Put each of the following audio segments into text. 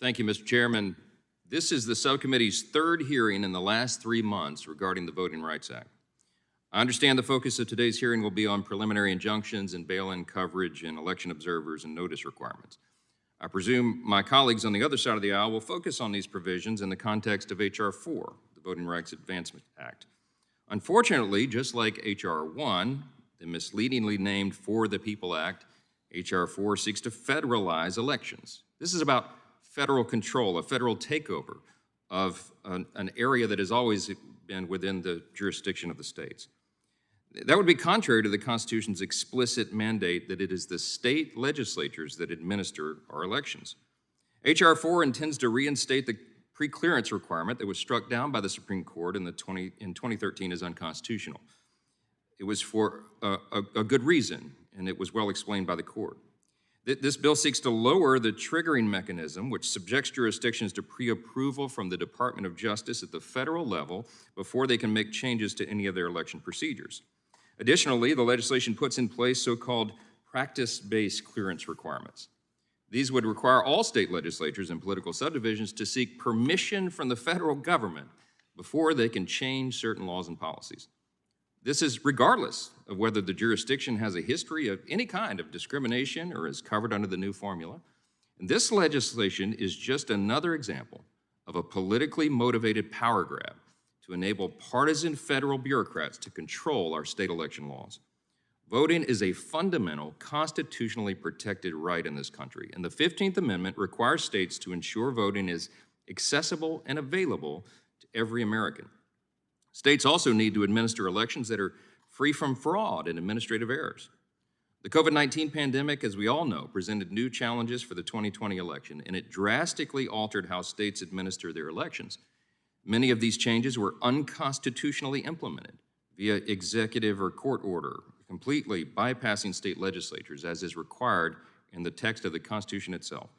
Thank you, Mr. Chairman. This is the subcommittee's third hearing in the last 3 months regarding the Voting Rights Act. I understand the focus of today's hearing will be on preliminary injunctions and bail-in coverage and election observers and notice requirements. I presume my colleagues on the other side of the aisle will focus on these provisions in the context of H.R. 4, the Voting Rights Advancement Act. Unfortunately, just like H.R. 1, the misleadingly named For the People Act, H.R. 4 seeks to federalize elections. This is about federal control, a federal takeover of an area that has always been within the jurisdiction of the states. That would be contrary to the Constitution's explicit mandate that it is the state legislatures that administer our elections. H.R. 4 intends to reinstate the preclearance requirement that was struck down by the Supreme Court in 2013 as unconstitutional. It was for a good reason, and it was well explained by the court. This bill seeks to lower the triggering mechanism, which subjects jurisdictions to pre-approval from the Department of Justice at the federal level before they can make changes to any of their election procedures. Additionally, the legislation puts in place so-called practice-based clearance requirements. These would require all state legislatures and political subdivisions to seek permission from the federal government before they can change certain laws and policies. This is regardless of whether the jurisdiction has a history of any kind of discrimination or is covered under the new formula. And this legislation is just another example of a politically motivated power grab to enable partisan federal bureaucrats to control our state election laws. Voting is a fundamental, constitutionally protected right in this country, and the 15th Amendment requires states to ensure voting is accessible and available to every American. States also need to administer elections that are free from fraud and administrative errors. The COVID-19 pandemic, as we all know, presented new challenges for the 2020 election, and it drastically altered how states administer their elections. Many of these changes were unconstitutionally implemented via executive or court order, completely bypassing state legislatures, as is required in the text of the Constitution itself.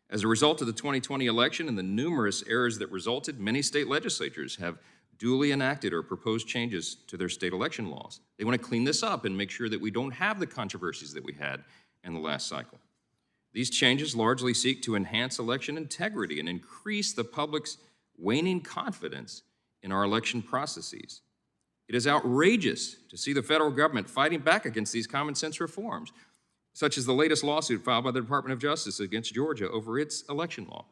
As a result of the 2020 election and the numerous errors that resulted, many state legislatures have duly enacted or proposed changes to their state election laws. They want to clean this up and make sure that we don't have the controversies that we had in the last cycle. These changes largely seek to enhance election integrity and increase the public's waning confidence in our election processes. It is outrageous to see the federal government fighting back against these common sense reforms, such as the latest lawsuit filed by the Department of Justice against Georgia over its election law.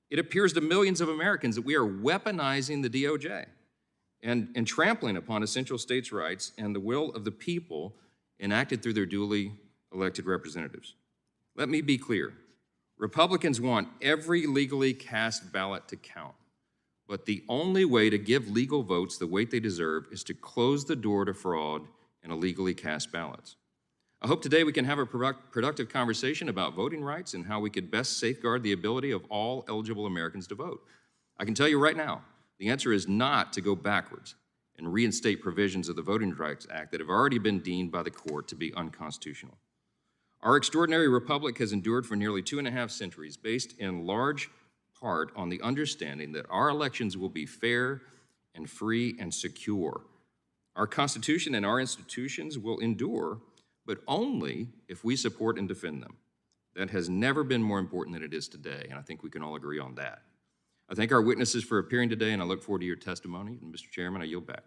It appears to millions of Americans that we are weaponizing the DOJ and trampling upon essential states' rights and the will of the people enacted through their duly elected representatives. Let me be clear. Republicans want every legally cast ballot to count, but the only way to give legal votes the weight they deserve is to close the door to fraud and illegally cast ballots. I hope today we can have a productive conversation about voting rights and how we could best safeguard the ability of all eligible Americans to vote. I can tell you right now, the answer is not to go backwards and reinstate provisions of the Voting Rights Act that have already been deemed by the court to be unconstitutional. Our extraordinary republic has endured for nearly 2.5 centuries, based in large part on the understanding that our elections will be fair and free and secure. Our Constitution and our institutions will endure, but only if we support and defend them. That has never been more important than it is today, and I think we can all agree on that. I thank our witnesses for appearing today, and I look forward to your testimony. And Mr. Chairman, I yield back.